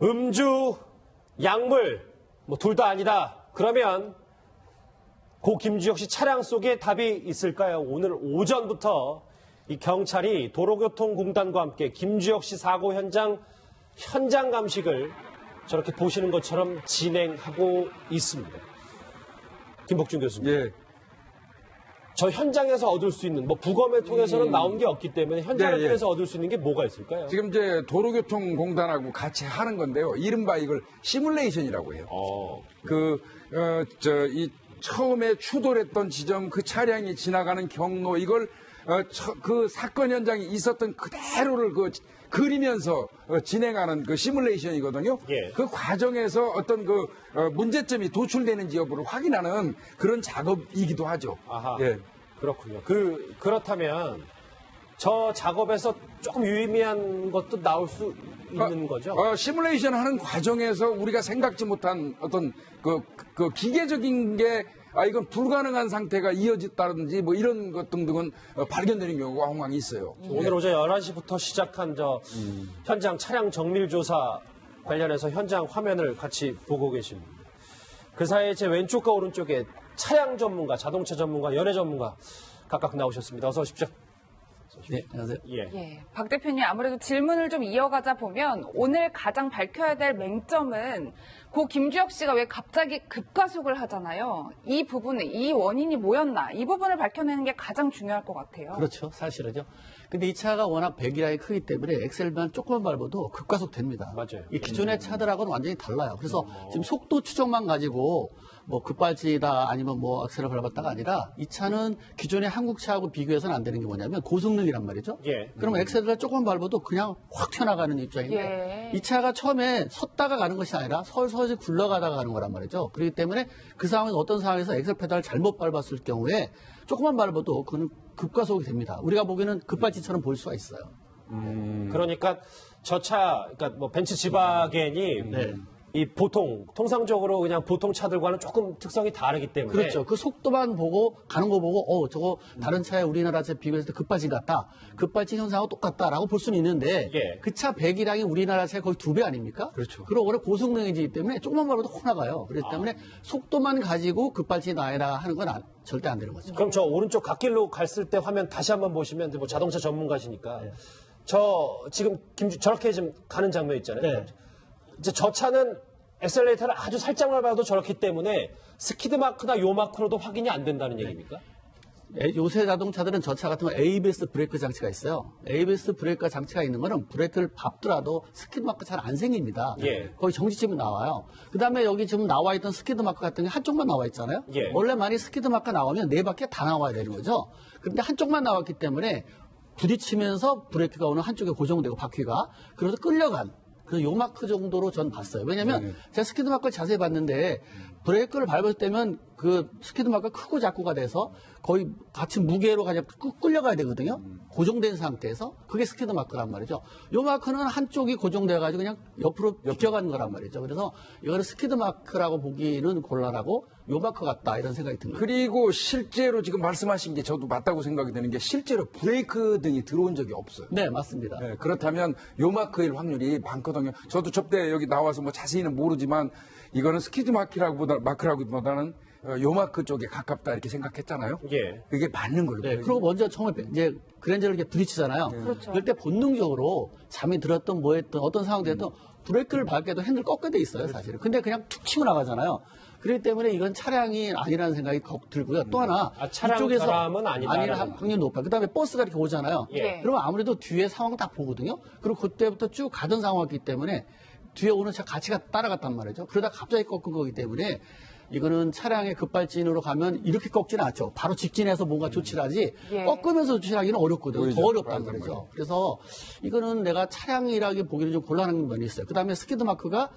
음주, 약물, 뭐 둘 다 아니다. 그러면 고 김주혁 씨 차량 속에 답이 있을까요? 오늘 오전부터 이 경찰이 도로교통공단과 함께 김주혁 씨 사고 현장 감식을 저렇게 보시는 것처럼 진행하고 있습니다. 김복준 교수님. 예. 저 현장에서 얻을 수 있는, 뭐 부검을 통해서는 나온 게 없기 때문에 현장을 네, 예. 통해서 얻을 수 있는 게 뭐가 있을까요? 지금 이제 도로교통공단하고 같이 하는 건데요. 이른바 이걸 시뮬레이션이라고 해요. 이 처음에 추돌했던 지점, 그 차량이 지나가는 경로, 이걸 그 사건 현장에 있었던 그대로를 그리면서 진행하는 그 시뮬레이션이거든요. 예. 그 과정에서 어떤 문제점이 도출되는지 여부를 확인하는 그런 작업이기도 하죠. 아하. 예. 그렇군요. 그렇다면 저 작업에서 조금 유의미한 것도 나올 수 있는 거죠? 시뮬레이션 하는 과정에서 우리가 생각지 못한 어떤 그 기계적인 게 이건 불가능한 상태가 이어졌다든지 뭐 이런 것 등등은 발견되는 경우가 왕왕 있어요. 오늘 오전 11시부터 시작한 현장 차량 정밀 조사 관련해서 현장 화면을 같이 보고 계십니다. 그 사이에 제 왼쪽과 오른쪽에 차량 전문가, 자동차 전문가, 연애 전문가 각각 나오셨습니다. 어서 오십시오. 네, 안녕하세요. 예, 박 대표님 아무래도 질문을 좀 이어가자 보면 오늘 가장 밝혀야 될 맹점은 고 김주혁 씨가 왜 갑자기 급가속을 하잖아요. 이 부분은 이 원인이 뭐였나 이 부분을 밝혀내는 게 가장 중요할 것 같아요. 그렇죠. 사실은요. 근데 이 차가 워낙 배기량이 크기 때문에 엑셀만 조금만 밟아도 급가속 됩니다. 맞아요. 이 기존의 차들하고는 완전히 달라요. 그래서 지금 속도 추정만 가지고 뭐 급발진이다 아니면 뭐 악셀을 밟았다가 아니라 이 차는 기존의 한국 차하고 비교해서는 안 되는 게 뭐냐면 고성능이란 말이죠. 예. 그러면 엑셀을 조금 밟아도 그냥 확 튀어나가는 입장인데 이 차가 처음에 섰다가 가는 것이 아니라 서서히 굴러가다가 가는 거란 말이죠. 그렇기 때문에 그 상황에서 어떤 상황에서 엑셀 페달을 잘못 밟았을 경우에 조금만 밟아도 그는 급가속이 됩니다. 우리가 보기에는 급발진처럼 보일 수가 있어요. 그러니까 저 차, 그러니까 뭐 벤츠 지바겐이 네. 이 통상적으로 그냥 보통 차들과는 조금 특성이 다르기 때문에. 그렇죠. 그 속도만 보고 가는 거 보고 저거 다른 차에 우리나라 차 비교했을 때 급발진 같다. 급발진 현상하고 똑같다라고 볼 수는 있는데 예. 그 차 배기량이 우리나라 차의 거의 2배 아닙니까? 그렇죠. 그리고 원래 고성능이기 때문에 조금만 밟아도 확 나가요. 그렇기 때문에 속도만 가지고 급발진이 나야라 하는 건 절대 안 되는 거죠. 그럼 저 오른쪽 갓길로 갔을 때 화면 다시 한번 보시면 뭐 자동차 전문가시니까 저 지금 저렇게 지금 가는 장면 있잖아요. 네. 이제 저 차는 엑셀레이터를 아주 살짝만 밟아도 저렇기 때문에 스키드 마크나 요 마크로도 확인이 안 된다는 얘기입니까? 요새 자동차들은 저 차 같은 거 ABS 브레이크 장치가 있어요. ABS 브레이크 장치가 있는 거는 브레이크를 밟더라도 스키드 마크 잘 안 생깁니다. 예. 거의 정지점이 나와요. 그 다음에 여기 지금 나와 있던 스키드 마크 같은 게 한쪽만 나와 있잖아요. 예. 원래 많이 스키드 마크 나오면 네 바퀴 다 나와야 되는 거죠. 그런데 한쪽만 나왔기 때문에 부딪히면서 브레이크가 오는 한쪽에 고정되고 바퀴가 그래서 끌려간 그래서 요 마크 정도로 전 봤어요. 왜냐면 제가 스키드 마크를 자세히 봤는데 브레이크를 밟을 때면 그 스키드 마크가 크고 작고가 돼서 거의 같이 무게로 그냥 끌려가야 되거든요. 고정된 상태에서 그게 스키드 마크란 말이죠. 요 마크는 한쪽이 고정돼가지고 그냥 옆으로 비껴가는 거란 말이죠. 그래서 이거는 스키드 마크라고 보기는 곤란하고 요 마크 같다 이런 생각이 듭니다. 그리고 실제로 지금 말씀하신 게 저도 맞다고 생각이 드는 게 실제로 브레이크 등이 들어온 적이 없어요. 네, 맞습니다. 네, 그렇다면 요 마크일 확률이 많거든요. 저도 접대 여기 나와서 뭐 자세히는 모르지만 이거는 스키드 마크라기보다는 요 마크 쪽에 가깝다 이렇게 생각했잖아요. 예. 그게 맞는 거예요. 네, 그리고 먼저 처음에 이제 그랜저를 이렇게 부딪히잖아요. 그렇죠. 그럴 때 본능적으로 잠이 들었던 뭐 했던 어떤 상황에도 브레이크를 밟게도 핸들 꺾게 돼 있어요, 사실은. 근데 그냥 툭 치고 나가잖아요. 그렇기 때문에 이건 차량이 아니라는 생각이 들고요. 또 하나 차량 이쪽에서 결함은 아니다라는 아닐 확률이 높아요. 그다음에 버스가 이렇게 오잖아요. 예. 그러면 아무래도 뒤에 상황 딱 보거든요. 그리고 그때부터 쭉 가던 상황이기 때문에 뒤에 오는 차 같이 따라갔단 말이죠. 그러다 갑자기 꺾은 거기 때문에 이거는 차량의 급발진으로 가면 이렇게 꺾지는 않죠. 바로 직진해서 뭔가 조치를 하지 예. 꺾으면서 조치하기는 어렵거든요. 보이죠. 더 어렵단 맞아, 말이죠. 그래서 이거는 내가 차량이라기 보기는 좀 곤란한 면이 있어요. 그다음에 스키드 마크가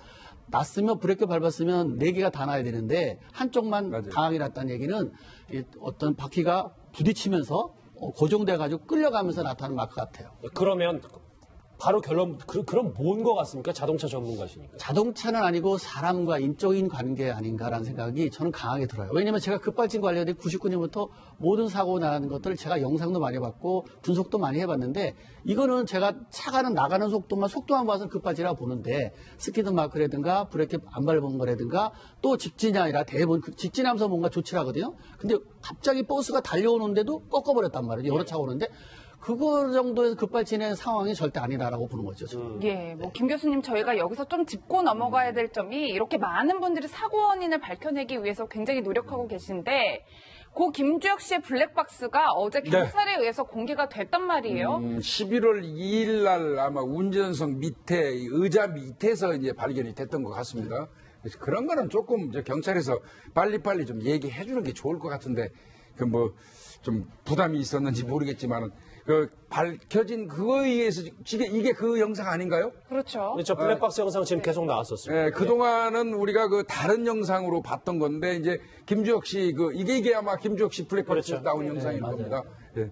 났으면 브레이크 밟았으면 4개가 다 나야 되는데 한쪽만 맞아요. 강하게 났다는 얘기는 어떤 바퀴가 부딪히면서 고정돼가지고 끌려가면서 나타나는 마크 같아요. 그러면 바로 결론 그럼 뭔 것 같습니까? 자동차 전문가시니까. 자동차는 아니고 사람과 인적인 관계 아닌가라는 생각이 저는 강하게 들어요. 왜냐하면 제가 급발진 관련된 99년부터 모든 사고 나는 것들을 제가 영상도 많이 봤고 분석도 많이 해봤는데 이거는 제가 차가는 나가는 속도만 속도만 봐서 급발진이라고 보는데 스키드 마크라든가 브레이크 안 밟은 거라든가 또 직진이 아니라 대부분 직진하면서 뭔가 조치를 하거든요. 근데 갑자기 버스가 달려오는데도 꺾어버렸단 말이에요. 여러 차가 오는데 그거 정도에서 급발진의 상황이 절대 아니다라고 보는 거죠. 지금. 예, 뭐 김 교수님 저희가 여기서 좀 짚고 넘어가야 될 점이 이렇게 많은 분들이 사고 원인을 밝혀내기 위해서 굉장히 노력하고 계신데 고 김주혁 씨의 블랙박스가 어제 경찰에 의해서 공개가 됐단 말이에요. 11월 2일 날 아마 운전석 밑에 의자 밑에서 이제 발견이 됐던 것 같습니다. 그래서 그런 거는 조금 이제 경찰에서 빨리빨리 좀 얘기해 주는 게 좋을 것 같은데 그 뭐 좀 부담이 있었는지 모르겠지만은 그 밝혀진 그거에 의해서 이게 그 영상 아닌가요? 그렇죠. 저 블랙박스 영상 지금 계속 나왔었습니다. 예, 그동안은 우리가 그 다른 영상으로 봤던 건데 이제 김주혁 씨 이게 아마 김주혁 씨 블랙박스에서 그렇죠. 나온 영상일 겁니다. 예.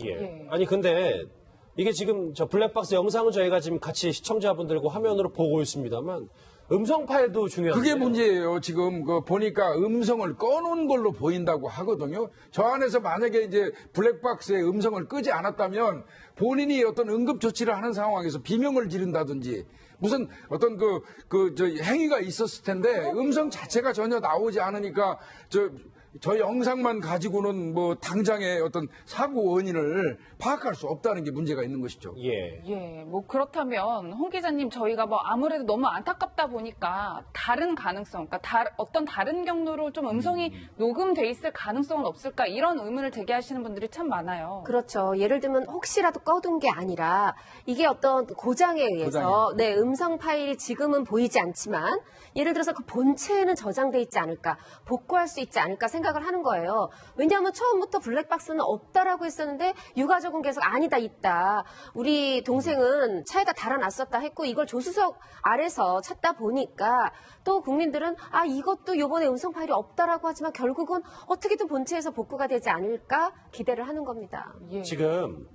예. 아니 근데 이게 지금 저 블랙박스 영상은 저희가 지금 같이 시청자분들과 화면으로 보고 있습니다만 음성 파일도 중요한데 그게 문제예요. 지금 그 보니까 음성을 꺼놓은 걸로 보인다고 하거든요. 저 안에서 만약에 이제 블랙박스에 음성을 끄지 않았다면 본인이 어떤 응급 조치를 하는 상황에서 비명을 지른다든지 무슨 어떤 저 행위가 있었을 텐데 음성 자체가 전혀 나오지 않으니까 저 영상만 가지고는 뭐 당장의 어떤 사고 원인을 파악할 수 없다는 게 문제가 있는 것이죠. 예. 예, 뭐 그렇다면 홍 기자님 저희가 뭐 아무래도 너무 안타깝다 보니까 다른 가능성, 그러니까 어떤 다른 경로로 좀 음성이 녹음돼 있을 가능성은 없을까 이런 의문을 제기하시는 분들이 참 많아요. 그렇죠. 예를 들면 혹시라도 꺼둔 게 아니라 이게 어떤 고장에 의해서 네, 음성 파일이 지금은 보이지 않지만 예를 들어서 그 본체에는 저장돼 있지 않을까, 복구할 수 있지 않을까 생각을 하는 거예요. 왜냐하면 처음부터 블랙박스는 없다라고 했었는데 유가족은 계속 아니다 있다. 우리 동생은 차에다 달아놨었다 했고 이걸 조수석 아래서 찾다 보니까 또 국민들은 아 이것도 이번에 음성 파일이 없다라고 하지만 결국은 어떻게든 본체에서 복구가 되지 않을까 기대를 하는 겁니다. 예. 지금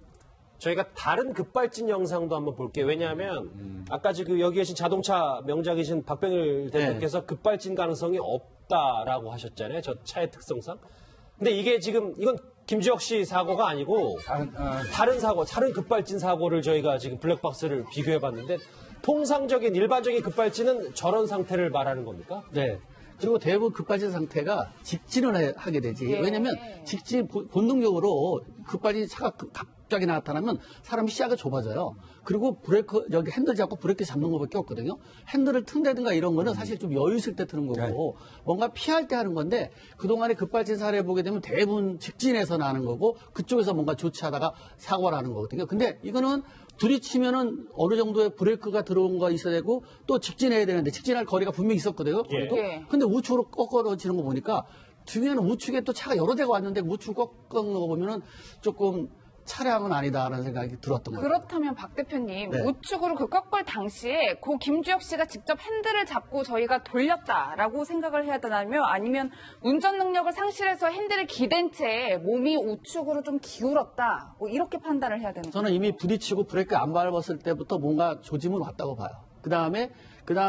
저희가 다른 급발진 영상도 한번 볼게요. 왜냐하면 아까 지금 여기 계신 자동차 명작이신 박병일 대표께서 급발진 가능성이 없다라고 하셨잖아요. 저 차의 특성상. 근데 이게 지금 이건 김주혁 씨 사고가 아니고 다른 사고, 다른 급발진 사고를 저희가 지금 블랙박스를 비교해봤는데 통상적인 일반적인 급발진은 저런 상태를 말하는 겁니까? 네. 그리고 대부분 급발진 상태가 직진을 하게 되지. 예. 왜냐면 직진 본능적으로 급발진 차가 갑자기 나타나면 사람이 시야가 좁아져요. 그리고 브레이크 여기 핸들 잡고 브레이크 잡는 것밖에 없거든요. 핸들을 튼다든가 이런 거는 사실 좀 여유 있을 때 트는 거고 뭔가 피할 때 하는 건데 그동안에 급발진 사례 보게 되면 대부분 직진해서 나는 거고 그쪽에서 뭔가 조치하다가 사고가 나는 거거든요. 근데 이거는 들이치면은 어느 정도의 브레이크가 들어온 거 있어야 되고 또 직진해야 되는데 직진할 거리가 분명히 있었거든요. 그래도. 예. 근데 우측으로 꺾어지는 거 보니까 뒤에는 우측에 또 차가 여러 대가 왔는데 우측으로 꺾는 거 보면은 조금 차량은 아니다라는 생각이 들었던 거예요. 그렇다면 박 대표님 네. 우측으로 그 꺾을 당시에 고 김주혁 씨가 직접 핸들을 잡고 저희가 돌렸다라고 생각을 해야 되나요? 아니면 운전 능력을 상실해서 핸들을 기댄 채 몸이 우측으로 좀 기울었다 뭐 이렇게 판단을 해야 되는 거예요? 저는 이미 부딪히고 브레이크 안 밟았을 때부터 뭔가 조짐은 왔다고 봐요. 그다음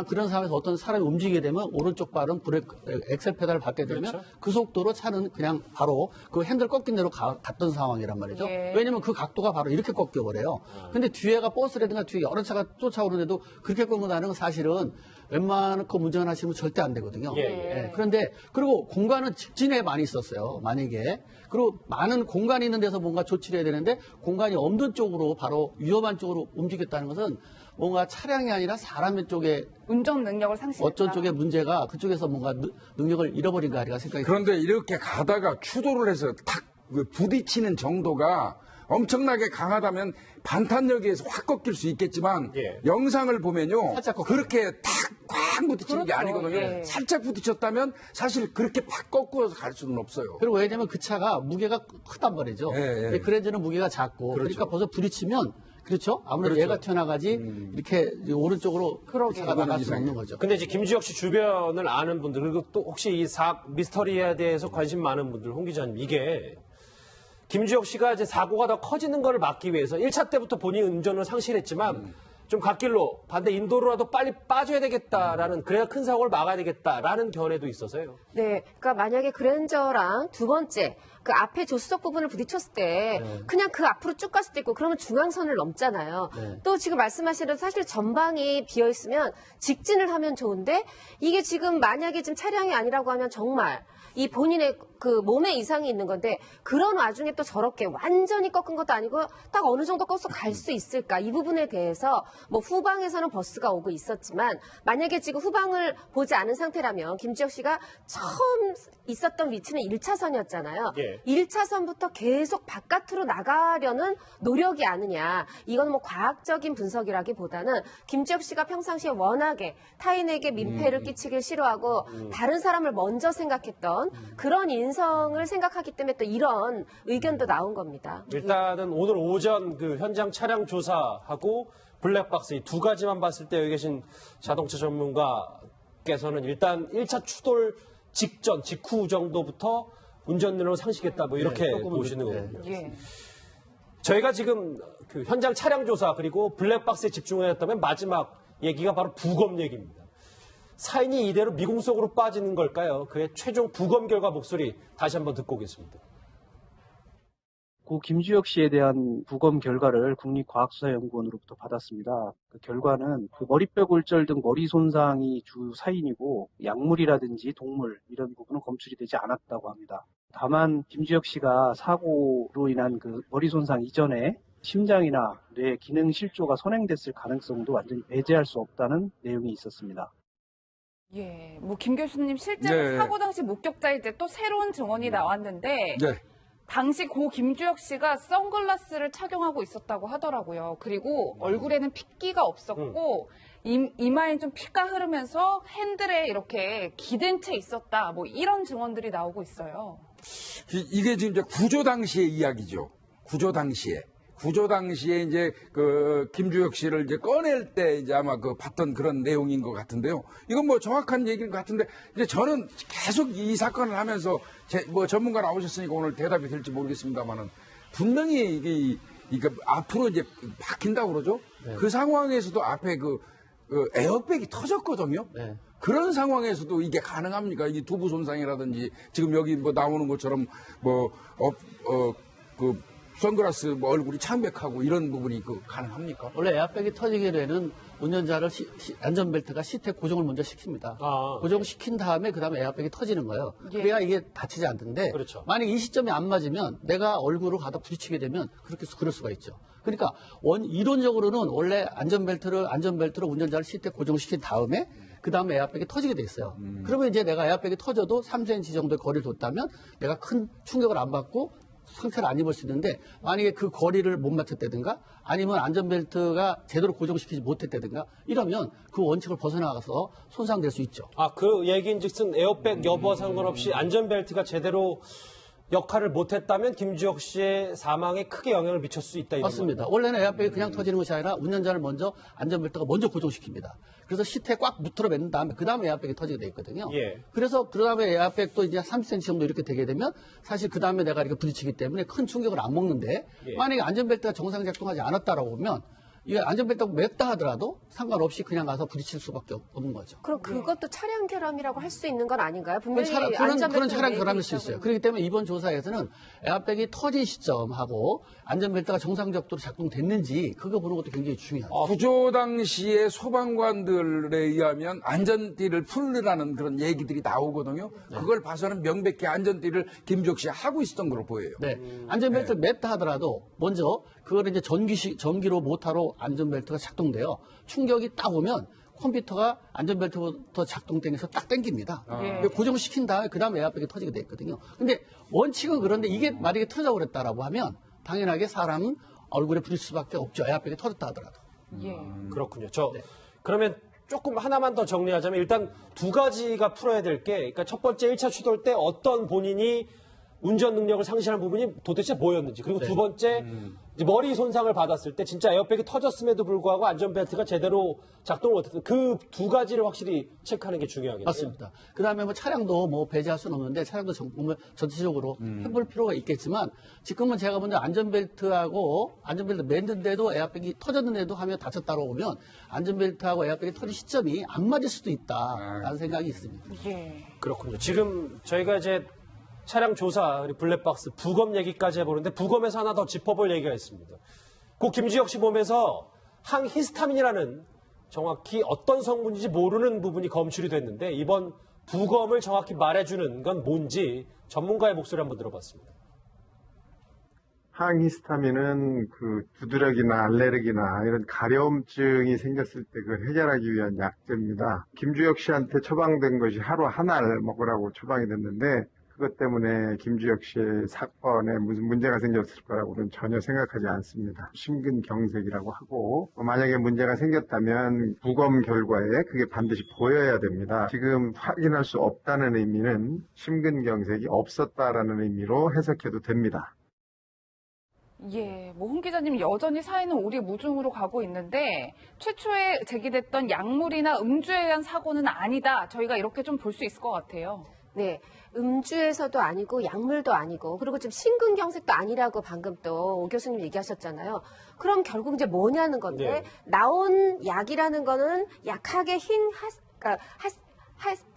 그런 상황에서 어떤 사람이 움직이게 되면 오른쪽 발은 브레이크 엑셀 페달을 밟게 되면 그렇죠. 그 속도로 차는 그냥 바로 그 핸들 꺾인 대로 갔던 상황이란 말이죠. 예. 왜냐면 그 각도가 바로 이렇게 꺾여버려요. 근데 뒤에가 버스라든가 뒤에 여러 차가 쫓아오는데도 그렇게 꺾고 나는 건 사실은 웬만큼 운전하시면 절대 안 되거든요. 예. 그런데 그리고 공간은 직진에 많이 있었어요. 만약에. 그리고 많은 공간이 있는 데서 뭔가 조치를 해야 되는데 공간이 없는 쪽으로 바로 위험한 쪽으로 움직였다는 것은 뭔가 차량이 아니라 사람 쪽에 운전 능력을 상실했다. 어쩐 쪽에 문제가 그쪽에서 뭔가 능력을 잃어버린 거 아닌가 생각이 그런데 이렇게 가다가 추돌을 해서 탁 부딪히는 정도가 엄청나게 강하다면 반탄력에서 확 꺾일 수 있겠지만 예. 영상을 보면요 살짝 꺾여요. 그렇게 탁 부딪히는 게 그렇죠. 아니거든요. 예. 살짝 부딪혔다면 사실 그렇게 팍 꺾어서 갈 수는 없어요. 그리고 왜냐면 그 차가 무게가 크단 말이죠. 예, 예. 그랜저는 무게가 작고 그렇죠. 그러니까 벌써 부딪히면 그렇죠. 아무래도 그렇죠. 얘가 튀어나가지 이렇게 오른쪽으로 그러게요. 차가 나갈 수 이상해요. 없는 거죠. 근데 이제 김주혁 씨 주변을 아는 분들 그리고 또 혹시 이 미스터리에 대해서 관심 많은 분들 홍 기자님 이게 김주혁 씨가 이제 사고가 더 커지는 걸 막기 위해서 1차 때부터 본인 운전을 상실했지만 좀 갓길로 반대 인도로라도 빨리 빠져야 되겠다라는, 그래야 큰 사고를 막아야 되겠다라는 견해도 있어서요. 네, 그러니까 만약에 그랜저랑 두 번째 그 앞에 조수석 부분을 부딪혔을 때 그냥 그 앞으로 쭉 갈 수도 있고 그러면 중앙선을 넘잖아요. 네. 또 지금 말씀하시는 사실 전방이 비어 있으면 직진을 하면 좋은데 이게 지금 만약에 지금 차량이 아니라고 하면 정말 이 본인의 그 몸에 이상이 있는 건데 그런 와중에 또 저렇게 완전히 꺾은 것도 아니고 딱 어느 정도 꺾어서 갈 수 있을까? 이 부분에 대해서 뭐 후방에서는 버스가 오고 있었지만 만약에 지금 후방을 보지 않은 상태라면 김주혁 씨가 처음 있었던 위치는 1차선이었잖아요. 예. 1차선부터 계속 바깥으로 나가려는 노력이 아니냐. 이건 뭐 과학적인 분석이라기보다는 김주혁 씨가 평상시에 워낙에 타인에게 민폐를 끼치길 싫어하고 다른 사람을 먼저 생각했던 그런 인성을 생각하기 때문에 또 이런 의견도 나온 겁니다. 일단은 오늘 오전 그 현장 차량 조사하고 블랙박스 이 두 가지만 봤을 때 여기 계신 자동차 전문가께서는 일단 1차 추돌 직전, 직후 정도부터 운전면허를 상실했다 뭐 이렇게 조금은 보시는 그렇게. 거군요. 예. 저희가 지금 그 현장 차량 조사 그리고 블랙박스에 집중하였다면 마지막 얘기가 바로 부검 얘기입니다. 사인이 이대로 미궁 속으로 빠지는 걸까요? 그의 최종 부검 결과 목소리 다시 한번 듣고 오겠습니다. 고 김주혁 씨에 대한 부검 결과를 국립과학수사연구원으로부터 받았습니다. 그 결과는 그 머리뼈 골절 등 머리 손상이 주 사인이고 약물이라든지 동물 이런 부분은 검출이 되지 않았다고 합니다. 다만 김주혁 씨가 사고로 인한 그 머리 손상 이전에 심장이나 뇌 기능 실조가 선행됐을 가능성도 완전히 배제할 수 없다는 내용이 있었습니다. 예, 뭐 김 교수님 실제로 네. 사고 당시 목격자일 때 또 새로운 증언이 나왔는데 네. 당시 고 김주혁 씨가 선글라스를 착용하고 있었다고 하더라고요. 그리고 얼굴에는 핏기가 없었고 이마엔 좀 피가 흐르면서 핸들에 이렇게 기댄 채 있었다. 뭐 이런 증언들이 나오고 있어요. 이게 지금 이제 구조 당시의 이야기죠. 구조 당시에 이제 그 김주혁 씨를 이제 꺼낼 때 이제 아마 그 봤던 그런 내용인 것 같은데요. 이건 뭐 정확한 얘기인 것 같은데 이제 저는 계속 이 사건을 하면서 뭐 전문가 나오셨으니까 오늘 대답이 될지 모르겠습니다만은 분명히 이게 앞으로 이제 박힌다고 그러죠. 그 상황에서도 앞에 그 에어백이 터졌거든요. 네. 그런 상황에서도 이게 가능합니까? 이게 두부 손상이라든지 지금 여기 뭐 나오는 것처럼 그 선글라스 뭐 얼굴이 창백하고 이런 부분이 가능합니까? 원래 에어백이 터지게 되는 운전자를 안전벨트가 시트에 고정을 먼저 시킵니다. 아. 고정시킨 다음에 그다음에 에어백이 터지는 거예요. 예. 그래야 이게 다치지 않는데 그렇죠. 만약 이 시점이 안 맞으면 내가 얼굴을 가다 부딪히게 되면 그럴 수가 있죠. 그러니까 이론적으로는 원래 안전벨트를 운전자를 시트에 고정시킨 다음에 그다음에 에어백이 터지게 돼 있어요. 그러면 이제 내가 에어백이 터져도 3cm 정도의 거리를 뒀다면 내가 큰 충격을 안 받고 상처를 안 입을 수 있는데 만약에 그 거리를 못 맞췄다든가 아니면 안전벨트가 제대로 고정시키지 못했다든가 이러면 그 원칙을 벗어나가서 손상될 수 있죠. 아, 그 얘기인즉슨 에어백 여부와 상관없이 안전벨트가 제대로 역할을 못했다면 김주혁 씨의 사망에 크게 영향을 미칠 수 있다. 이런 맞습니다. 겁니다. 원래는 에어백이 그냥 터지는 것이 아니라 운전자를 먼저 안전벨트가 먼저 고정시킵니다. 그래서 시트에 꽉 붙들어 맨 다음에 그 다음에 에어백이 터지게 돼 있거든요. 예. 그래서 그 다음에 에어백도 이제 30cm 정도 이렇게 되게 되면 사실 그 다음에 내가 이렇게 부딪히기 때문에 큰 충격을 안 먹는데 예. 만약에 안전벨트가 정상 작동하지 않았다라고 보면 이게 안전벨트가 맵다 하더라도 상관없이 그냥 가서 부딪힐 수밖에 없는 거죠. 그럼 그것도 차량 결함이라고 할 수 있는 건 아닌가요? 분명히 그런 안전벨트를 차량 매고 결함일 수 있다고 있어요. 그렇기 때문에 이번 조사에서는 에어백이 터진 시점하고 안전벨트가 정상적으로 작동됐는지 그거 보는 것도 굉장히 중요하죠. 구조 당시에 소방관들에 의하면 안전띠를 풀으라는 그런 얘기들이 나오거든요. 그걸 봐서는 명백히 안전띠를 김주혁 씨 하고 있었던 걸로 보여요. 네. 안전벨트를 맸다 하더라도 먼저 그걸 이제 전기로 모터로 안전벨트가 작동돼요. 충격이 딱 오면 컴퓨터가 안전벨트부터 작동되면서 딱 당깁니다. 예. 고정시킨 다음에 그 다음에 에어백이 터지게 돼 있거든요. 근데 원칙은 그런데 이게 만약에 터져버렸다라고 하면 당연하게 사람은 얼굴에 부딪힐 수밖에 없죠. 에어백이 터졌다 하더라도. 예. 그렇군요. 그러면 조금 하나만 더 정리하자면 일단 두 가지가 풀어야 될 게, 그러니까 첫 번째 1차 추돌 때 어떤 본인이 운전 능력을 상실한 부분이 도대체 뭐였는지, 그리고 두 번째 이제 머리 손상을 받았을 때 진짜 에어백이 터졌음에도 불구하고 안전벨트가 제대로 작동을 못했던 그 두 가지를 확실히 체크하는 게 중요하겠네요. 맞습니다. 그 다음에 뭐 차량도 뭐 배제할 수는 없는데 차량도 보면 전체적으로 해볼 필요가 있겠지만 지금은 제가 먼저 안전벨트 맸는데도 에어백이 터졌는데도 하면 다쳤다고 보면 안전벨트하고 에어백이 터진 시점이 안 맞을 수도 있다라는 생각이 있습니다. 예. 그렇군요. 지금 저희가 이제 차량 조사, 그리고 블랙박스, 부검 얘기까지 해보는데 부검에서 하나 더 짚어볼 얘기가 있습니다. 고 김주혁 씨 몸에서 항히스타민이라는 정확히 어떤 성분인지 모르는 부분이 검출이 됐는데 이번 부검을 정확히 말해주는 건 뭔지 전문가의 목소리 한번 들어봤습니다. 항히스타민은 그 두드러기나 알레르기나 이런 가려움증이 생겼을 때 그걸 해결하기 위한 약제입니다. 김주혁 씨한테 처방된 것이 하루 하나를 먹으라고 처방이 됐는데 그것 때문에 김주혁 씨의 사건에 무슨 문제가 생겼을 거라고는 전혀 생각하지 않습니다. 심근경색이라고 하고 만약에 문제가 생겼다면 부검 결과에 그게 반드시 보여야 됩니다. 지금 확인할 수 없다는 의미는 심근경색이 없었다라는 의미로 해석해도 됩니다. 예, 뭐 홍 기자님 여전히 사회는 오리무중으로 가고 있는데 최초에 제기됐던 약물이나 음주에 의한 사고는 아니다. 저희가 이렇게 좀 볼 수 있을 것 같아요. 네, 음주에서도 아니고 약물도 아니고 그리고 지금 심근경색도 아니라고 방금 또 오 교수님 얘기하셨잖아요. 그럼 결국 이제 뭐냐는 건데 네. 나온 약이라는 거는 약하게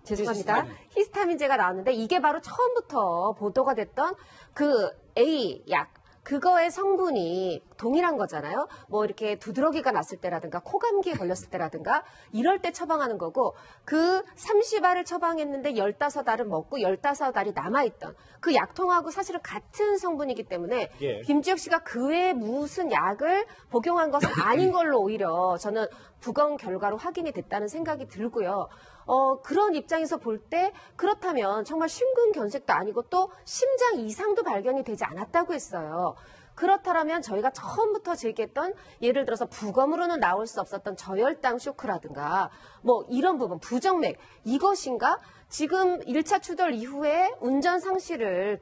죄송합니다. 히스타민제가 나왔는데 이게 바로 처음부터 보도가 됐던 그 A 약. 그거의 성분이 동일한 거잖아요. 뭐 이렇게 두드러기가 났을 때라든가 코감기에 걸렸을 때라든가 이럴 때 처방하는 거고 그 30알을 처방했는데 15알은 먹고 15알이 남아있던 그 약통하고 사실은 같은 성분이기 때문에 예. 김주혁 씨가 그 외에 무슨 약을 복용한 것은 아닌 걸로 오히려 저는 부검 결과로 확인이 됐다는 생각이 들고요. 그런 입장에서 볼 때 그렇다면 정말 심근경색도 아니고 또 심장 이상도 발견이 되지 않았다고 했어요. 그렇다면 저희가 처음부터 제기했던 예를 들어서 부검으로는 나올 수 없었던 저혈당 쇼크라든가 뭐 이런 부분 부정맥 이것인가 지금 1차 추돌 이후에 운전 상실을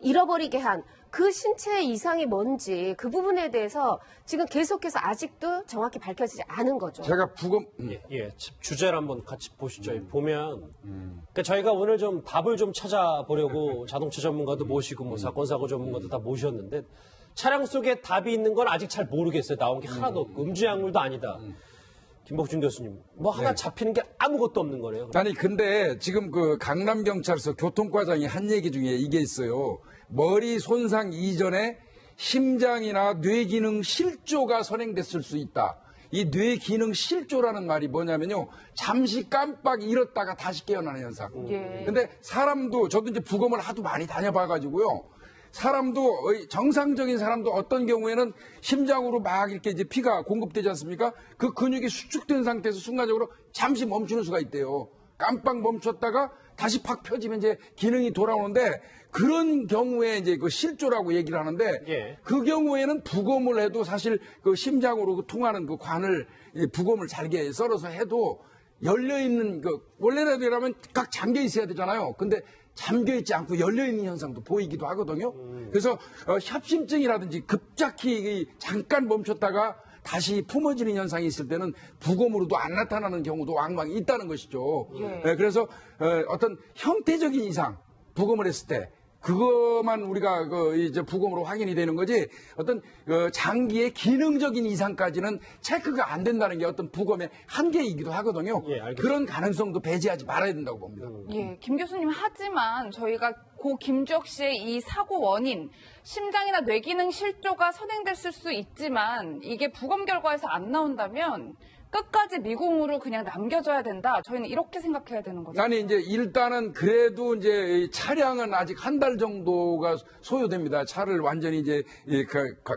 잃어버리게 한 그 신체 이상이 뭔지 그 부분에 대해서 지금 계속해서 아직도 정확히 밝혀지지 않은 거죠. 제가 부검 예, 주제를 한번 같이 보시죠. 보면 그러니까 저희가 오늘 좀 답을 좀 찾아보려고 자동차 전문가도 모시고 뭐 사건 사고 전문가도 다 모셨는데 차량 속에 답이 있는 건 아직 잘 모르겠어요. 나온 게 하나도 없고 음주 약물도 아니다. 김복준 교수님, 뭐 하나 잡히는 게 아무것도 없는 거네요. 아니 근데 지금 그 강남경찰서 교통과장이 한 얘기 중에 이게 있어요. 머리 손상 이전에 심장이나 뇌기능 실조가 선행됐을 수 있다. 이 뇌기능 실조라는 말이 뭐냐면요. 잠시 깜빡 잃었다가 다시 깨어나는 현상. 예. 근데 사람도 저도 이제 부검을 하도 많이 다녀봐가지고요. 사람도 정상적인 사람도 어떤 경우에는 심장으로 막 이렇게 이제 피가 공급되지 않습니까? 그 근육이 수축된 상태에서 순간적으로 잠시 멈추는 수가 있대요. 깜빡 멈췄다가 다시 팍 펴지면 이제 기능이 돌아오는데 그런 경우에 이제 그 실조라고 얘기를 하는데 예. 그 경우에는 부검을 해도 사실 그 심장으로 그 통하는 그 관을 부검을 잘게 썰어서 해도 열려 있는 그 원래라면 딱 잠겨 있어야 되잖아요. 근데 잠겨 있지 않고 열려 있는 현상도 보이기도 하거든요. 그래서 협심증이라든지 급작히 잠깐 멈췄다가 다시 품어지는 현상이 있을 때는 부검으로도 안 나타나는 경우도 왕왕 있다는 것이죠. 예. 그래서 어떤 형태적인 이상 부검을 했을 때 그것만 우리가 이제 부검으로 확인이 되는 거지 어떤 장기의 기능적인 이상까지는 체크가 안 된다는 게 어떤 부검의 한계이기도 하거든요. 예, 알겠습니다. 그런 가능성도 배제하지 말아야 된다고 봅니다. 예, 김 교수님 하지만 저희가 고 김주혁 씨의 이 사고 원인 심장이나 뇌기능 실조가 선행됐을 수 있지만 이게 부검 결과에서 안 나온다면 끝까지 미궁으로 그냥 남겨줘야 된다. 저희는 이렇게 생각해야 되는 거죠. 아니 이제 일단은 그래도 이제 이 차량은 아직 한 달 정도가 소요됩니다. 차를 완전히 이제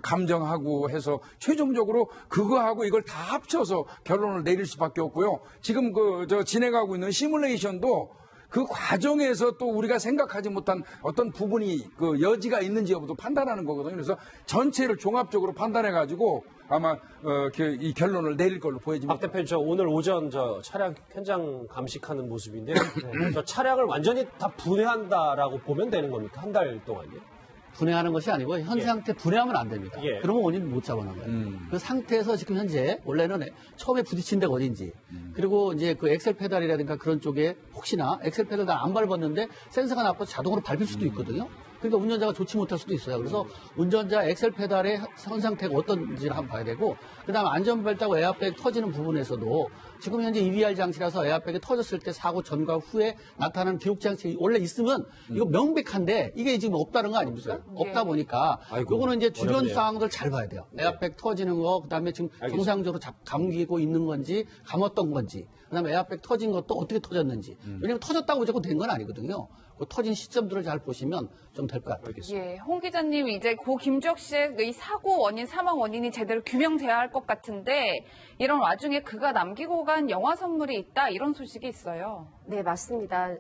감정하고 해서 최종적으로 그거하고 이걸 다 합쳐서 결론을 내릴 수밖에 없고요. 지금 진행하고 있는 시뮬레이션도 그 과정에서 또 우리가 생각하지 못한 어떤 부분이 그 여지가 있는지 여부도 판단하는 거거든요. 그래서 전체를 종합적으로 판단해가지고 아마 이 결론을 내릴 걸로 보여집니다. 박 대표님, 저 오늘 오전 저 차량 현장 감식하는 모습인데 저 차량을 완전히 다 분해한다라고 보면 되는 겁니까? 한 달 동안요? 분해하는 것이 아니고 현 예. 상태 분해하면 안 됩니다. 예. 그러면 원인 못 잡아놓은 거예요. 그 상태에서 지금 현재 원래는 처음에 부딪힌 데가 어딘지 그리고 이제 그 엑셀 페달이라든가 그런 쪽에 혹시나 엑셀 페달 다 안 밟았는데 센서가 나빠서 자동으로 밟힐 수도 있거든요. 그러니까 운전자가 좋지 못할 수도 있어요. 그래서 운전자 엑셀 페달의 현 상태가 어떤지를 한번 봐야 되고, 그 다음에 안전벨트하고 에어백 터지는 부분에서도 지금 현재 EBR 장치라서 에어백이 터졌을 때 사고 전과 후에 나타나는 기록 장치 원래 있으면 이거 명백한데 이게 지금 없다는 거 아닙니까? 없다 보니까 아이고, 요거는 이제 주변 어렵네요. 상황들 잘 봐야 돼요. 에어백 터지는 거, 그 다음에 지금 정상적으로 감기고 있는 건지 감았던 건지, 그 다음에 에어백 터진 것도 어떻게 터졌는지. 왜냐면 터졌다고 무조건 된 건 아니거든요. 그 터진 시점들을 잘 보시면 좀 될 것 같아요. 예, 홍 기자님, 이제 고 김주혁 씨의 이 사고 원인, 사망 원인이 제대로 규명돼야 할 것 같은데, 이런 와중에 그가 남기고 간 영화 선물이 있다, 이런 소식이 있어요. 네, 맞습니다.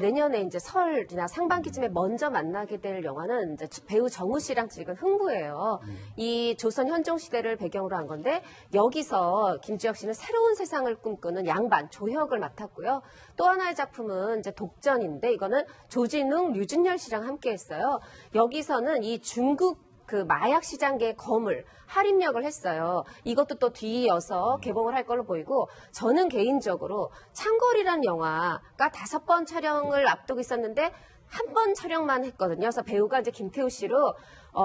내년에 이제 설이나 상반기쯤에 먼저 만나게 될 영화는 이제 배우 정우 씨랑 찍은 흥부예요. 이 조선 현종 시대를 배경으로 한 건데, 여기서 김주혁 씨는 새로운 세상을 꿈꾸는 양반 조혁을 맡았고요. 또 하나의 작품은 이제 독전인데, 이거는 조진웅, 류준열 씨랑 함께 했어요. 여기서는 이 중국 그 마약 시장계의 거물 할인역을 했어요. 이것도 또 뒤이어서 개봉을 할 걸로 보이고, 저는 개인적으로 창궐이라는 영화가 5번 촬영을 앞두고 있었는데 한 번 촬영만 했거든요. 그래서 배우가 이제 김태우 씨로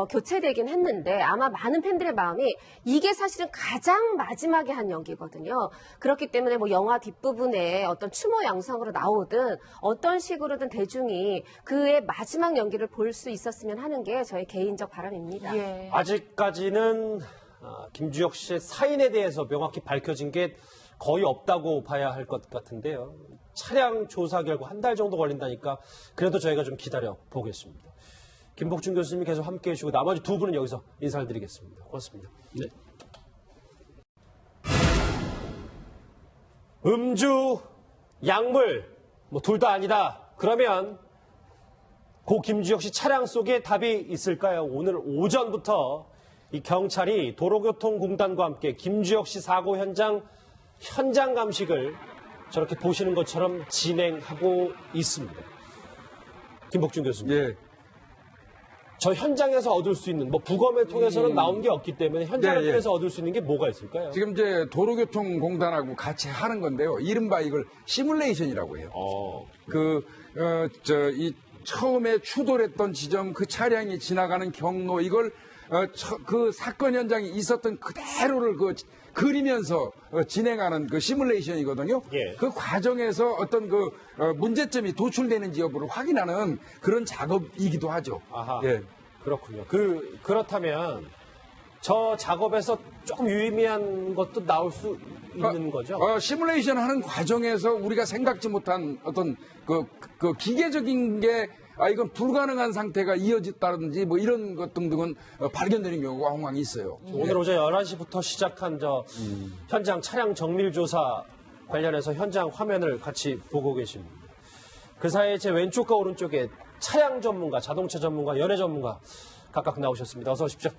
교체되긴 했는데, 아마 많은 팬들의 마음이 이게 사실은 가장 마지막에 한 연기거든요. 그렇기 때문에 뭐 영화 뒷부분에 어떤 추모 영상으로 나오든 어떤 식으로든 대중이 그의 마지막 연기를 볼 수 있었으면 하는 게 저의 개인적 바람입니다. 예. 아직까지는 김주혁 씨의 사인에 대해서 명확히 밝혀진 게 거의 없다고 봐야 할 것 같은데요. 차량 조사 결과 한 달 정도 걸린다니까 그래도 저희가 좀 기다려 보겠습니다. 김복준 교수님이 계속 함께해 주시고 나머지 두 분은 여기서 인사를 드리겠습니다. 고맙습니다. 네. 음주, 약물, 뭐 둘 다 아니다. 그러면 고 김주혁 씨 차량 속에 답이 있을까요? 오늘 오전부터 이 경찰이 도로교통공단과 함께 김주혁 씨 사고 현장 감식을 저렇게 보시는 것처럼 진행하고 있습니다. 김복준 교수님. 예. 저 현장에서 얻을 수 있는, 뭐 부검을 통해서는 나온 게 없기 때문에 현장을 네, 예. 통해서 얻을 수 있는 게 뭐가 있을까요? 지금 이제 도로교통공단하고 같이 하는 건데요. 이른바 이걸 시뮬레이션이라고 해요. 이 처음에 추돌했던 지점, 그 차량이 지나가는 경로, 이걸 그 사건 현장에 있었던 그대로를 그리면서 진행하는 그 시뮬레이션이거든요. 예. 그 과정에서 어떤 문제점이 도출되는지 여부를 확인하는 그런 작업이기도 하죠. 아하. 예. 그렇군요. 그렇다면 저 작업에서 조금 유의미한 것도 나올 수 있는 거죠? 시뮬레이션 하는 과정에서 우리가 생각지 못한 어떤 그 기계적인 게 이건 불가능한 상태가 이어졌다든지 뭐 이런 것 등등은 발견되는 경우가 왕왕 있어요. 오늘 오전 11시부터 시작한 현장 차량 정밀 조사 관련해서 현장 화면을 같이 보고 계십니다. 그 사이에 제 왼쪽과 오른쪽에 차량 전문가, 자동차 전문가, 연예 전문가 각각 나오셨습니다. 어서 오십시오.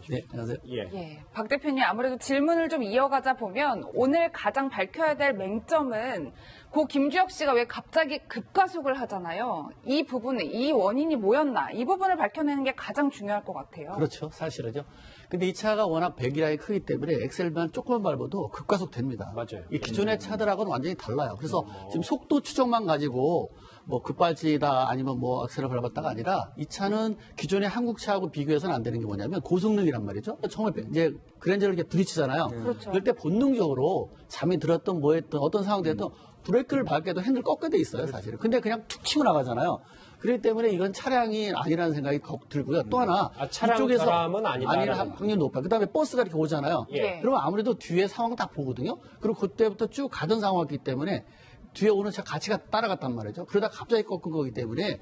네, 안녕하세요. 예. 예, 박 대표님, 아무래도 질문을 좀 이어가자 보면 오늘 가장 밝혀야 될 맹점은 고 김주혁 씨가 왜 갑자기 급가속을 하잖아요. 이 부분에 이 원인이 뭐였나, 이 부분을 밝혀내는 게 가장 중요할 것 같아요. 그렇죠. 사실은요. 근데 이 차가 워낙 배기량이 크기 때문에 엑셀만 조금만 밟아도 급가속 됩니다. 맞아요. 이 기존의 차들하고는 완전히 달라요. 그래서 지금 속도 추정만 가지고 뭐 급발진이다 아니면 뭐 악셀을 밟았다가 아니라 이 차는 기존의 한국 차하고 비교해서는 안 되는 게 뭐냐면 고성능이란 말이죠. 처음에 이제 그랜저를 이렇게 부딪히잖아요. 그렇죠. 그럴 때 본능적으로 잠이 들었던 뭐 했던 어떤 상황들도 브레이크를 밟게도 핸들 꺾게 돼 있어요, 사실은. 근데 그냥 툭 치고 나가잖아요. 그렇기 때문에 이건 차량이 아니라는 생각이 들고요. 또 하나 차량 이쪽에서 결함은 아니다라는. 아닐 확률이 높아요. 그다음에 버스가 이렇게 오잖아요. 예. 그러면 아무래도 뒤에 상황 다 보거든요. 그리고 그때부터 쭉 가던 상황이기 때문에 뒤에 오는 차 같이 따라갔단 말이죠. 그러다 갑자기 꺾은 거기 때문에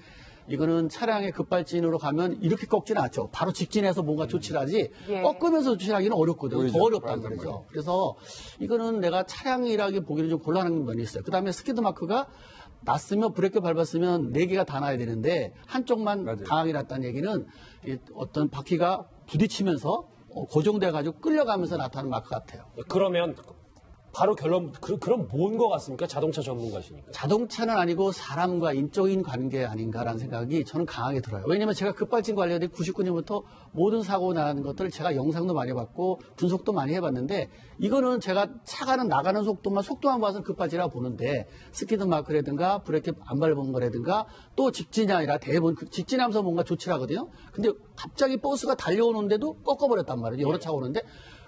이거는 차량의 급발진으로 가면 이렇게 꺾지는 않죠. 바로 직진해서 뭔가 조치를 하지 예. 꺾으면서 조치하기는 어렵거든요. 보이죠. 더 어렵단 맞아, 말이죠. 맞아. 그래서 이거는 내가 차량이라기 보기는 좀 곤란한 면이 있어요. 그다음에 스키드 마크가 났으면 브레이크 밟았으면 4개가 다 나야 되는데 한쪽만 맞아요. 강하게 났다는 얘기는 이 어떤 바퀴가 부딪히면서 고정돼 가지고 끌려가면서 나타나는 마크 같아요. 그러면 바로 결론, 그럼 뭔 것 같습니까? 자동차 전문가시니까. 자동차는 아니고 사람과 인적인 관계 아닌가라는 생각이 저는 강하게 들어요. 왜냐하면 제가 급발진 관련된 99년부터 모든 사고 나는 것들 제가 영상도 많이 봤고 분석도 많이 해봤는데 이거는 제가 차가는 나가는 속도만 봐서는 급발진이라고 보는데 스키드 마크라든가 브레이크 안 밟은 거라든가 또 직진이 아니라 대부분 직진하면서 뭔가 조치를 하거든요. 근데 갑자기 버스가 달려오는데도 꺾어버렸단 말이에요. 여러 차가 오는데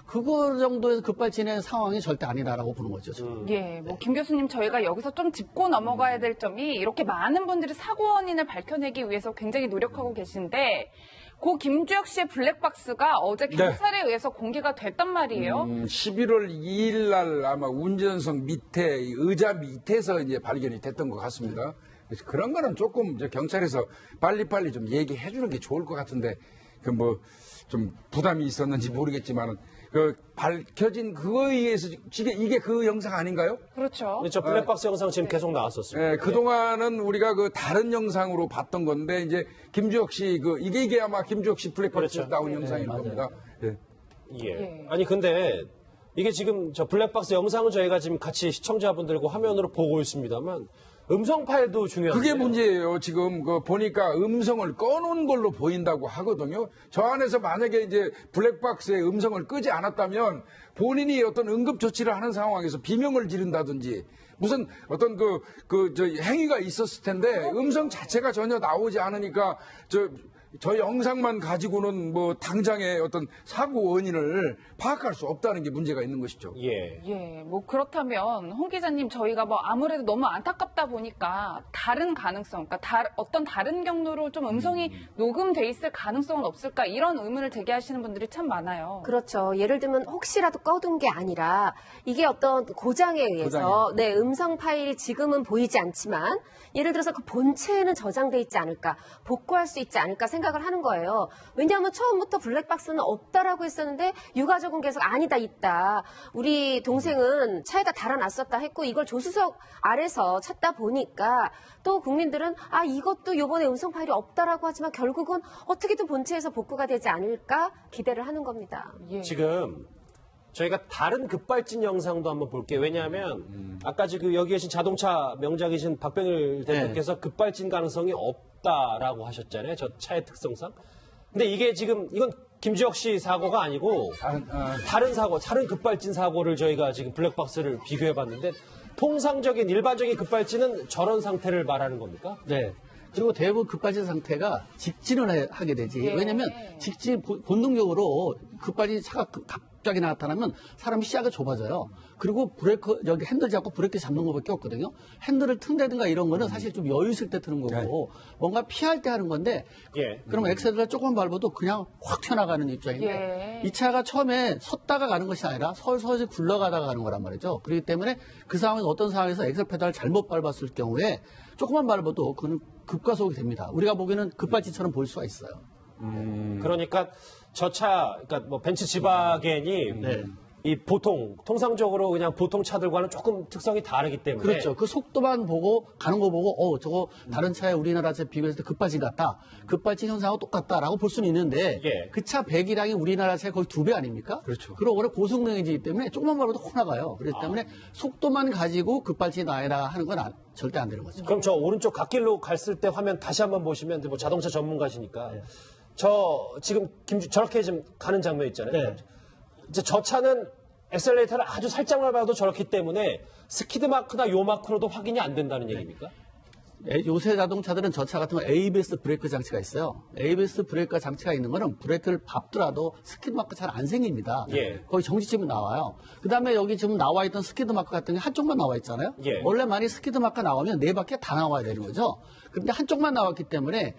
그거 정도에서 급발진의 상황이 절대 아니라고 보는 거죠. 지금. 예, 뭐 김 교수님 저희가 여기서 좀 짚고 넘어가야 될 점이 이렇게 많은 분들이 사고 원인을 밝혀내기 위해서 굉장히 노력하고 계신데 고 김주혁 씨의 블랙박스가 어제 경찰에 의해서 공개가 됐단 말이에요. 11월 2일 날 아마 운전석 밑에 의자 밑에서 이제 발견이 됐던 것 같습니다. 그래서 그런 거는 조금 이제 경찰에서 빨리빨리 좀 얘기해 주는 게 좋을 것 같은데 그 뭐 좀 부담이 있었는지 모르겠지만은 그 밝혀진 그거에 의해서 이게 그 영상 아닌가요? 그렇죠. 저 블랙박스 영상 지금 계속 나왔었습니다. 예, 그동안은 우리가 그 다른 영상으로 봤던 건데 이제 김주혁 씨 이게 아마 김주혁 씨 블랙박스에서 그렇죠. 나온 영상일 겁니다. 예. 예. 아니 근데 이게 지금 저 블랙박스 영상은 저희가 지금 같이 시청자분들과 화면으로 보고 있습니다만 음성 파일도 중요한데 그게 문제예요. 지금 그 보니까 음성을 꺼놓은 걸로 보인다고 하거든요. 저 안에서 만약에 이제 블랙박스에 음성을 끄지 않았다면 본인이 어떤 응급 조치를 하는 상황에서 비명을 지른다든지 무슨 어떤 저 행위가 있었을 텐데 음성 자체가 전혀 나오지 않으니까 저 영상만 가지고는 뭐 당장의 어떤 사고 원인을 파악할 수 없다는 게 문제가 있는 것이죠. 예. 예, 뭐 그렇다면 홍 기자님 저희가 뭐 아무래도 너무 안타깝다 보니까 다른 가능성, 그러니까 어떤 다른 경로로 좀 음성이 녹음돼 있을 가능성은 없을까 이런 의문을 제기하시는 분들이 참 많아요. 그렇죠. 예를 들면 혹시라도 꺼둔 게 아니라 이게 어떤 고장에 의해서 네, 음성 파일이 지금은 보이지 않지만 예를 들어서 그 본체에는 저장돼 있지 않을까, 복구할 수 있지 않을까 생각을 하는 거예요. 왜냐하면 처음부터 블랙박스는 없다라고 했었는데 유가족은 계속 아니다 있다. 우리 동생은 차에다 달아놨었다 했고 이걸 조수석 아래서 찾다 보니까 또 국민들은 아 이것도 이번에 음성 파일이 없다라고 하지만 결국은 어떻게든 본체에서 복구가 되지 않을까 기대를 하는 겁니다. 예. 지금 저희가 다른 급발진 영상도 한번 볼게요. 왜냐하면 아까 지금 여기 계신 자동차 명작이신 박병일 대표께서 급발진 가능성이 없다라고 하셨잖아요. 저 차의 특성상. 근데 이게 지금 이건 김주혁 씨 사고가 아니고 다른 사고, 다른 급발진 사고를 저희가 지금 블랙박스를 비교해봤는데 통상적인 일반적인 급발진은 저런 상태를 말하는 겁니까? 네. 그리고 대부분 급발진 상태가 직진을 하게 되지. 예. 왜냐면 직진 본능적으로 급발진 차가 갑자기 나타나면 사람이 시야가 좁아져요. 그리고 브레이크 여기 핸들 잡고 브레이크 잡는 것밖에 없거든요. 핸들을 튼다든가 이런 거는 사실 좀 여유 있을 때 트는 거고 뭔가 피할 때 하는 건데 예. 그러면 엑셀을 조금 밟아도 그냥 확 튀어나가는 입장인데 이 차가 처음에 섰다가 가는 것이 아니라 서서히 굴러가다가 가는 거란 말이죠. 그렇기 때문에 그 상황에서 어떤 상황에서 엑셀 페달을 잘못 밟았을 경우에 조금만 밟아도 그건 급가속이 됩니다. 우리가 보기에는 급발진처럼 보일 수가 있어요. 그러니까 저 차, 그러니까 뭐 벤츠 지바겐이 이 통상적으로 그냥 보통 차들과는 조금 특성이 다르기 때문에. 그렇죠. 그 속도만 보고 가는 거 보고 저거 다른 차에 우리나라 차 비교했을 때 급발진 같다. 급발진 현상하고 똑같다라고 볼 수는 있는데 예. 그 차 배기량이 우리나라 차의 거의 2배 아닙니까? 그렇죠. 그리고 원래 고속능이기 때문에 조금만 밟아도 확 나가요. 그렇기 때문에 속도만 가지고 급발진이 나야라 하는 건 절대 안 되는 거죠. 그럼 저 오른쪽 갓길로 갔을 때 화면 다시 한번 보시면 뭐 자동차 전문가시니까 저 지금 저렇게 지금 가는 장면 있잖아요. 네. 이제 저 차는 엑셀레이터를 아주 살짝만 밟아도 저렇기 때문에 스키드 마크나 요 마크로도 확인이 안 된다는 얘기입니까? 요새 자동차들은 저 차 같은 거 ABS 브레이크 장치가 있어요. ABS 브레이크 장치가 있는 거는 브레이크를 밟더라도 스키드 마크 잘 안 생깁니다. 예. 거의 정지점이 나와요. 그 다음에 여기 지금 나와 있던 스키드 마크 같은 게 한쪽만 나와 있잖아요. 예. 원래 많이 스키드 마크가 나오면 네 바퀴 다 나와야 되는 거죠. 그런데 한쪽만 나왔기 때문에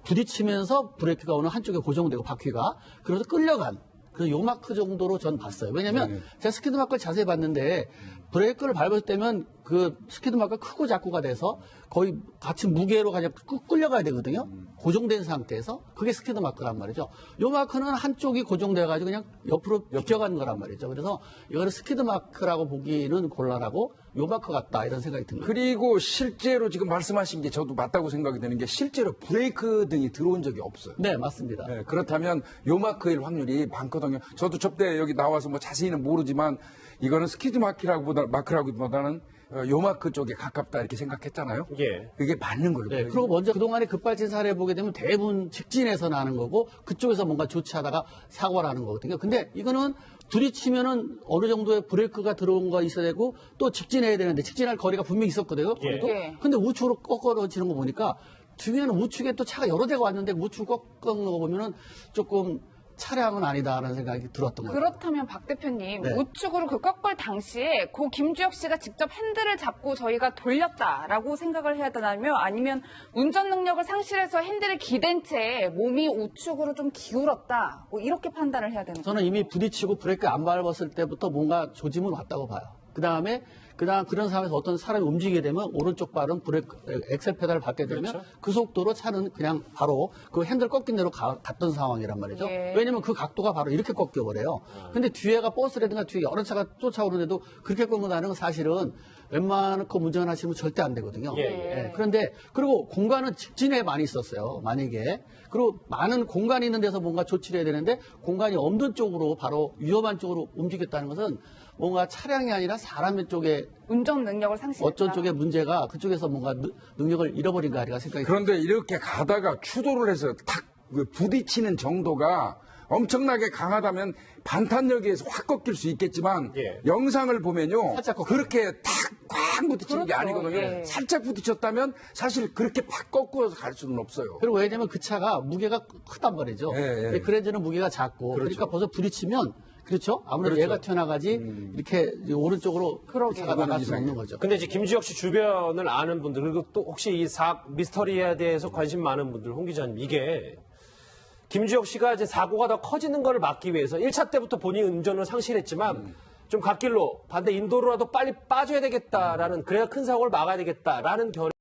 부딪히면서 브레이크가 오는 한쪽에 고정되고 바퀴가 그래서 끌려간 그래서 요 마크 정도로 전 봤어요. 왜냐면 제가 스키드 마크를 자세히 봤는데 브레이크를 밟을 때면 그 스키드 마크가 크고 작고가 돼서 거의 같이 무게로 그냥 끌려가야 되거든요. 고정된 상태에서 그게 스키드 마크란 말이죠. 요 마크는 한쪽이 고정돼가지고 그냥 옆으로 비껴가는 거란 말이죠. 그래서 이거는 스키드 마크라고 보기는 곤란하고 요 마크 같다 이런 생각이 듭니다. 그리고 실제로 지금 말씀하신 게 저도 맞다고 생각이 되는 게 실제로 브레이크 등이 들어온 적이 없어요. 네, 맞습니다. 네, 그렇다면 요 마크일 확률이 많거든요. 저도 접대 여기 나와서 뭐 자세히는 모르지만 이거는 스키즈 마크라기보다는 요마크 쪽에 가깝다 이렇게 생각했잖아요. 예. 그게 맞는 거예요. 네, 그리고 먼저 그동안의 급발진 사례 보게 되면 대부분 직진해서 나는 거고 그쪽에서 뭔가 조치하다가 사고가 나는 거거든요. 근데 이거는 부딪히면은 어느 정도의 브레이크가 들어온 거 있어야 되고 또 직진해야 되는데 직진할 거리가 분명히 있었거든요. 거리도. 예. 근데 우측으로 꺾어지는 거 보니까 뒤에는 우측에 또 차가 여러 대가 왔는데 우측으로 꺾는 거 보면은 조금 차량은 아니다라는 생각이 들었던 거예요. 그렇다면 박 대표님 네. 우측으로 그 꺾을 당시에 고 김주혁 씨가 직접 핸들을 잡고 저희가 돌렸다라고 생각을 해야 되나요? 아니면 운전 능력을 상실해서 핸들을 기댄 채 몸이 우측으로 좀 기울었다 뭐 이렇게 판단을 해야 되는 거예요? 저는 이미 부딪히고 브레이크 안 밟았을 때부터 뭔가 조짐은 왔다고 봐요. 그다음 그런 상황에서 어떤 사람이 움직이게 되면 오른쪽 발은 브레이크 엑셀 페달을 밟게 되면 그렇죠. 그 속도로 차는 그냥 바로 그 핸들 꺾인 대로 갔던 상황이란 말이죠. 예. 왜냐면 그 각도가 바로 이렇게 꺾여 버려요. 근데 뒤에가 버스라든가 뒤에 여러 차가 쫓아오는데도 그렇게 꺾고 나는 건 사실은 웬만큼 운전하시면 절대 안 되거든요. 예. 그런데 그리고 공간은 직진에 많이 있었어요. 만약에 그리고 많은 공간이 있는 데서 뭔가 조치를 해야 되는데 공간이 없는 쪽으로 바로 위험한 쪽으로 움직였다는 것은 뭔가 차량이 아니라 사람의 쪽에 운전 능력을 상실했다. 어쩐 쪽에 문제가 그쪽에서 뭔가 능력을 잃어버린 거 아닌가 생각이 그런데 이렇게 가다가 추돌을 해서 탁 부딪히는 정도가 엄청나게 강하다면 반탄력에서 확 꺾일 수 있겠지만 예. 영상을 보면요 살짝 꺾여요. 그렇게 탁 부딪히는 게 그렇죠. 아니거든요. 예. 살짝 부딪혔다면 사실 그렇게 팍 꺾어서 갈 수는 없어요. 그리고 왜냐면 그 차가 무게가 크단 말이죠. 예, 예. 그랜저는 무게가 작고 그러니까 벌써 부딪히면 그렇죠. 아무래도 그렇죠. 얘가 튀어나가지 이렇게 오른쪽으로 그러게요. 차가 나갈 수 이상해요. 없는 거죠. 근데 이제 김주혁 씨 주변을 아는 분들 그리고 또 혹시 이 미스터리에 대해서 관심 많은 분들 홍 기자님 이게 김주혁 씨가 이제 사고가 더 커지는 걸 막기 위해서 1차 때부터 본인 운전을 상실했지만 좀 갓길로 반대 인도로라도 빨리 빠져야 되겠다라는 그래야 큰 사고를 막아야 되겠다라는 결